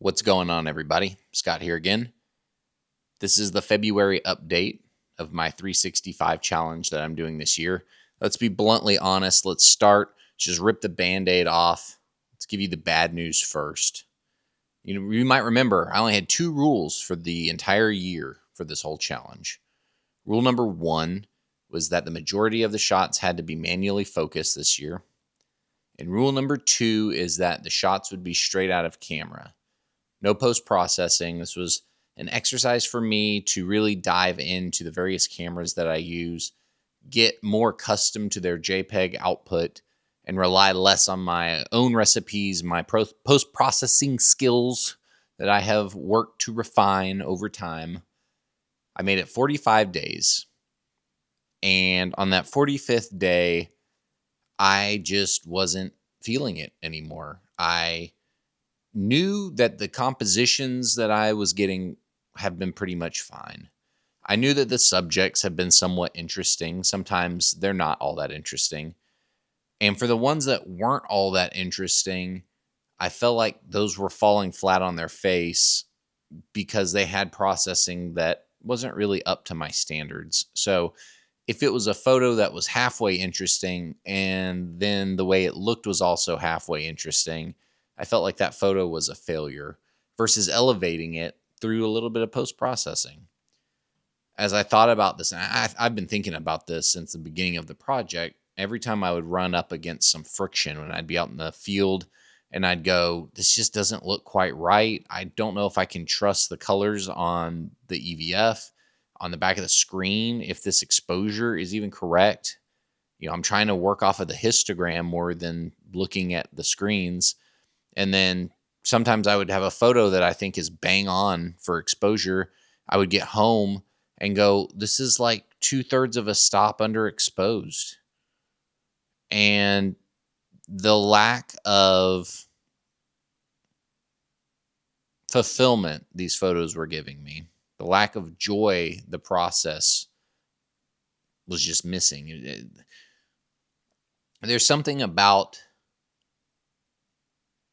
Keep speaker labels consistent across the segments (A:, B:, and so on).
A: What's going on, everybody? Scott here again. This is the February update of my 365 challenge that I'm doing this year. Let's be bluntly honest. Let's start. Just rip the Band-Aid off. Let's give you the bad news first. You might remember I only had 2 rules for the entire year for this whole challenge. Rule number 1 was that the majority of the shots had to be manually focused this year. And rule number 2 is that the shots would be straight out of camera. No post-processing. This was an exercise for me to really dive into the various cameras that I use, get more accustomed to their JPEG output, and rely less on my own recipes, my post-processing skills that I have worked to refine over time. I made it 45 days. And on that 45th day, I just wasn't feeling it anymore. I knew that the compositions that I was getting have been pretty much fine. I knew that the subjects have been somewhat interesting. Sometimes they're not all that interesting. And for the ones that weren't all that interesting, I felt like those were falling flat on their face because they had processing that wasn't really up to my standards. So if it was a photo that was halfway interesting and then the way it looked was also halfway interesting, I felt like that photo was a failure versus elevating it through a little bit of post-processing. As I thought about this, and I've been thinking about this since the beginning of the project, every time I would run up against some friction when I'd be out in the field and I'd go, this just doesn't look quite right. I don't know if I can trust the colors on the EVF, on the back of the screen, if this exposure is even correct. I'm trying to work off of the histogram more than looking at the screens. And then sometimes I would have a photo that I think is bang on for exposure. I would get home and go, this is like 2/3 of a stop underexposed. And the lack of fulfillment these photos were giving me, the lack of joy, the process was just missing. There's something about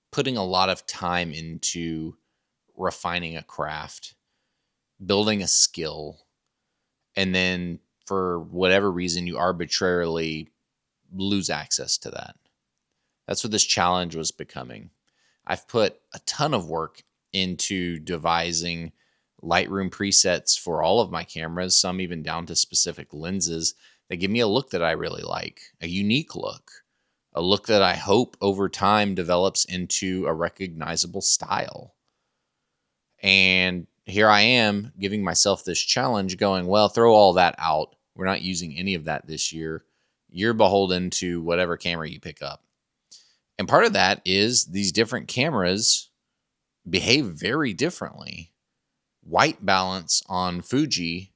A: putting a lot of time into refining a craft, building a skill, and then for whatever reason you arbitrarily lose access to that. That's what this challenge was becoming. I've put a ton of work into devising Lightroom presets for all of my cameras, some even down to specific lenses that give me a look that I really like, a unique look, a look that I hope over time develops into a recognizable style. And here I am giving myself this challenge going, well, throw all that out. We're not using any of that this year. You're beholden to whatever camera you pick up. And part of that is these different cameras behave very differently. White balance on Fuji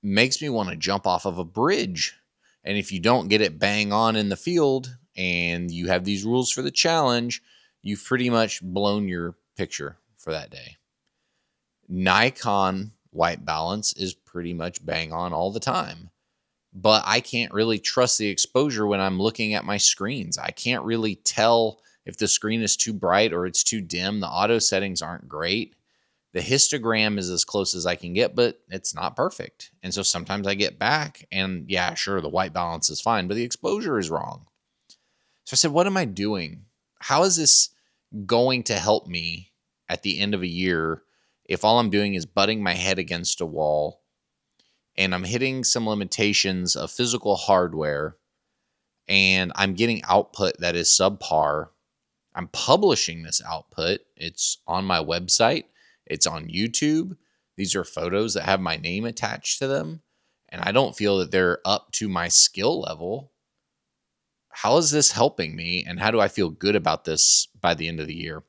A: makes me want to jump off of a bridge. And if you don't get it bang on in the field and you have these rules for the challenge, you've pretty much blown your picture for that day. Nikon white balance is pretty much bang on all the time. But I can't really trust the exposure when I'm looking at my screens. I can't really tell if the screen is too bright or it's too dim. The auto settings aren't great. The histogram is as close as I can get, but it's not perfect. And so sometimes I get back and yeah, sure, the white balance is fine, but the exposure is wrong. So I said, what am I doing? How is this going to help me at the end of a year if all I'm doing is butting my head against a wall and I'm hitting some limitations of physical hardware and I'm getting output that is subpar? I'm publishing this output. It's on my website. It's on YouTube. These are photos that have my name attached to them, and I don't feel that they're up to my skill level. How is this helping me, and how do I feel good about this by the end of the year?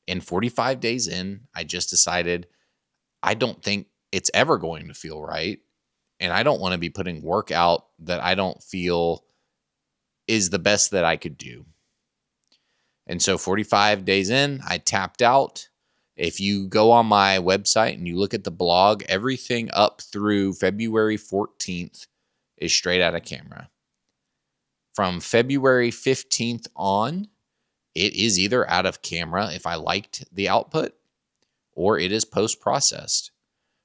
A: And 45 days in, I just decided I don't think it's ever going to feel right, and I don't want to be putting work out that I don't feel is the best that I could do. And so 45 days in, I tapped out. If you go on my website and you look at the blog, everything up through February 14th is straight out of camera. From February 15th on, it is either out of camera if I liked the output, or it is post-processed.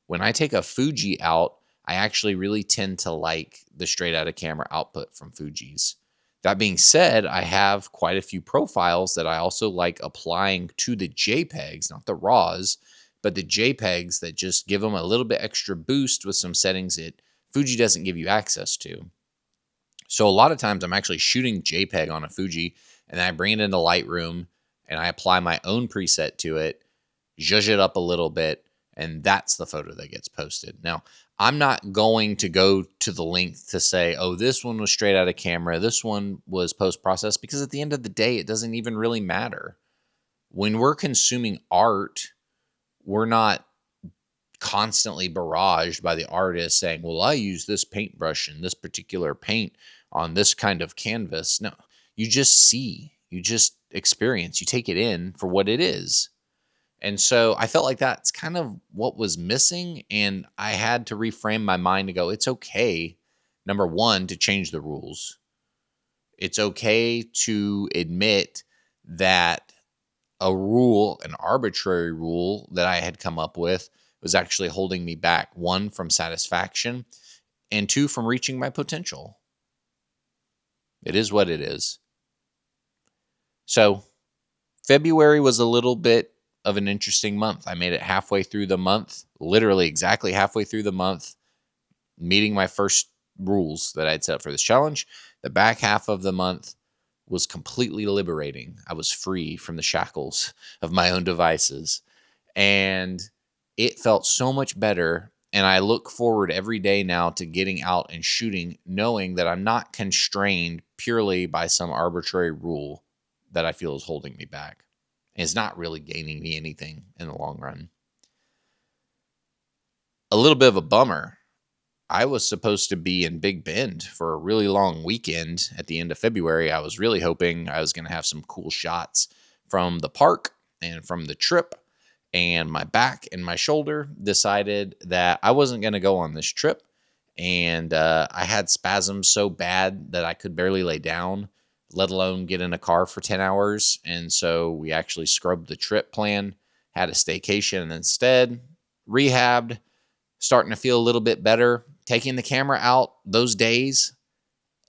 A: When I take a Fuji out, I actually really tend to like the straight out of camera output from Fuji's. That being said, I have quite a few profiles that I also like applying to the JPEGs, not the RAWs, but the JPEGs that just give them a little bit extra boost with some settings that Fuji doesn't give you access to. So a lot of times I'm actually shooting JPEG on a Fuji, and then I bring it into Lightroom and I apply my own preset to it, zhuzh it up a little bit, and that's the photo that gets posted. Now, I'm not going to go to the length to say, oh, this one was straight out of camera, this one was post-processed, because at the end of the day, it doesn't even really matter. When we're consuming art, we're not constantly barraged by the artist saying, well, I use this paintbrush and this particular paint on this kind of canvas. No, you just see, you just experience, you take it in for what it is. And so I felt like that's kind of what was missing. And I had to reframe my mind to go, it's okay, number one, to change the rules. It's okay to admit that a rule, an arbitrary rule that I had come up with, was actually holding me back. One, from satisfaction, and two, from reaching my potential. It is what it is. So February was a little bit of an interesting month. I made it halfway through the month, literally exactly halfway through the month, meeting my first rules that I'd set up for this challenge. The back half of the month was completely liberating. I was free from the shackles of my own devices, and it felt so much better. And I look forward every day now to getting out and shooting, knowing that I'm not constrained purely by some arbitrary rule that I feel is holding me back. And it's not really gaining me anything in the long run. A little bit of a bummer. I was supposed to be in Big Bend for a really long weekend at the end of February. I was really hoping I was going to have some cool shots from the park and from the trip. And my back and my shoulder decided that I wasn't going to go on this trip. And I had spasms so bad that I could barely lay down, let alone get in a car for 10 hours. And so we actually scrubbed the trip plan, had a staycation, and instead rehabbed, starting to feel a little bit better. Taking the camera out those days,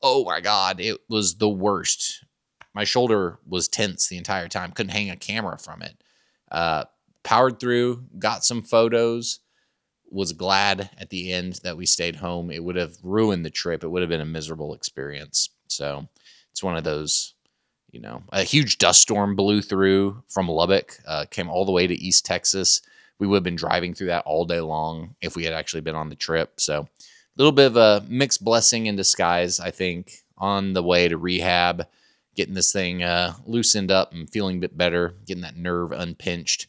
A: oh my God, it was the worst. My shoulder was tense the entire time. Couldn't hang a camera from it. Powered through, got some photos, was glad at the end that we stayed home. It would have ruined the trip. It would have been a miserable experience. So it's one of those, a huge dust storm blew through from Lubbock, came all the way to East Texas. We would have been driving through that all day long if we had actually been on the trip. So a little bit of a mixed blessing in disguise, I think, on the way to rehab, getting this thing loosened up and feeling a bit better, getting that nerve unpinched.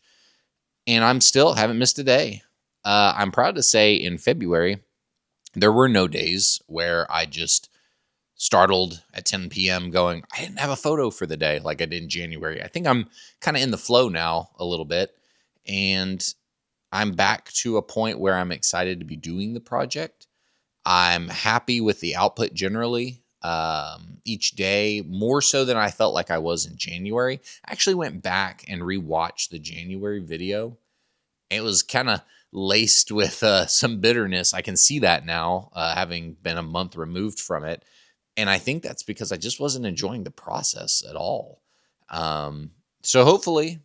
A: And I'm still haven't missed a day. I'm proud to say in February, there were no days where I just startled at 10 p.m. going, I didn't have a photo for the day like I did in January. I think I'm kind of in the flow now a little bit. And I'm back to a point where I'm excited to be doing the project. I'm happy with the output generally. Each day, more so than I felt like I was in January. I actually went back and rewatched the January video. It was kind of laced with some bitterness. I can see that now, having been a month removed from it. And I think that's because I just wasn't enjoying the process at all. So hopefully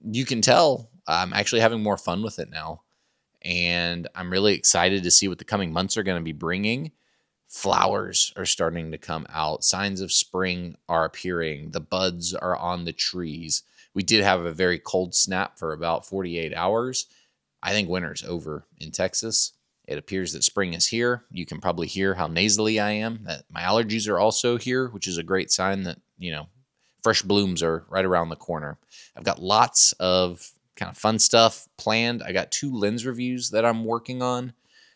A: you can tell I'm actually having more fun with it now. And I'm really excited to see what the coming months are going to be bringing. Flowers are starting to come out. Signs of spring are appearing. The buds are on the trees. We did have a very cold snap for about 48 hours. I think winter's over in Texas. It appears that spring is here. You can probably hear how nasally I am. That my allergies are also here, which is a great sign that, fresh blooms are right around the corner. I've got lots of kind of fun stuff planned. I got 2 lens reviews that I'm working on.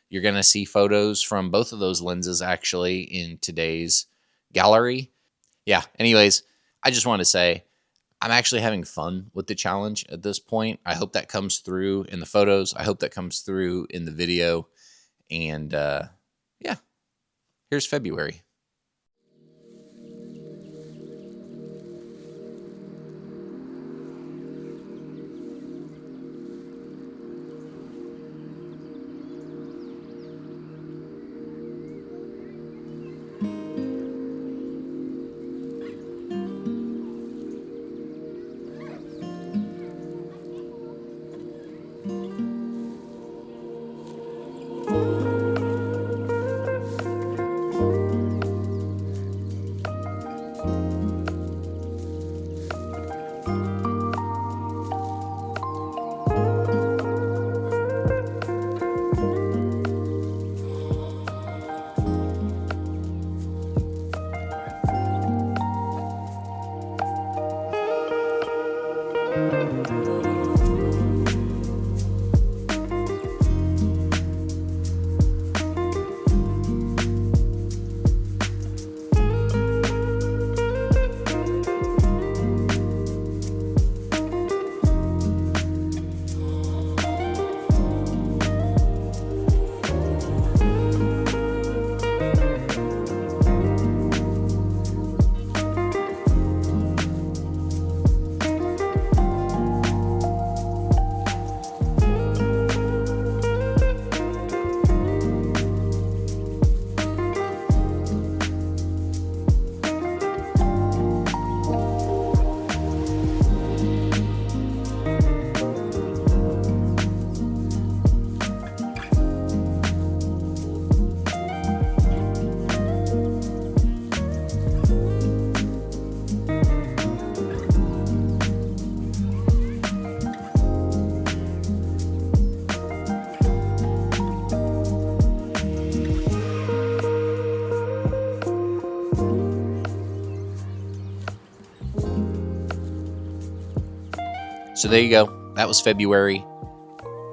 A: You're going to see photos from both of those lenses actually in today's gallery. Yeah, anyways, I just wanted to say I'm actually having fun with the challenge at this point. I hope that comes through in the photos. I hope that comes through in the video. And yeah, here's February. So there you go. That was February.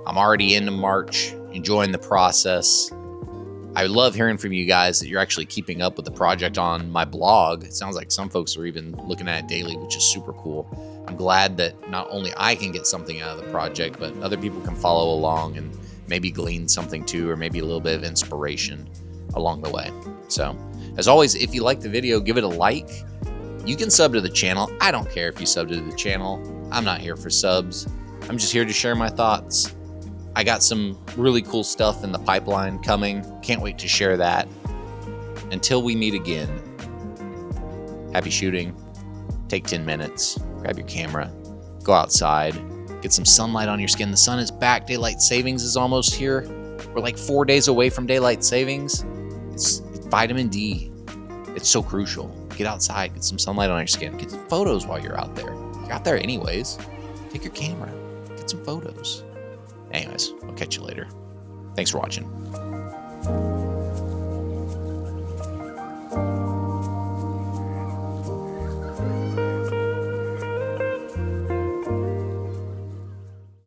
A: I'm already into March, enjoying the process. I love hearing from you guys that you're actually keeping up with the project on my blog. It sounds like some folks are even looking at it daily, which is super cool. I'm glad that not only I can get something out of the project, but other people can follow along and maybe glean something too, or maybe a little bit of inspiration along the way. So as always, if you like the video, give it a like. You can sub to the channel. I don't care if you sub to the channel. I'm not here for subs. I'm just here to share my thoughts. I got some really cool stuff in the pipeline coming. Can't wait to share that. Until we meet again, happy shooting. Take 10 minutes, grab your camera, go outside, get some sunlight on your skin. The sun is back. Daylight savings is almost here. We're like 4 days away from daylight savings. It's vitamin D. It's so crucial. Get outside, get some sunlight on your skin. Get some photos while you're out there. You're out there anyways. Take your camera, get some photos. Anyways, I'll catch you later. Thanks for watching.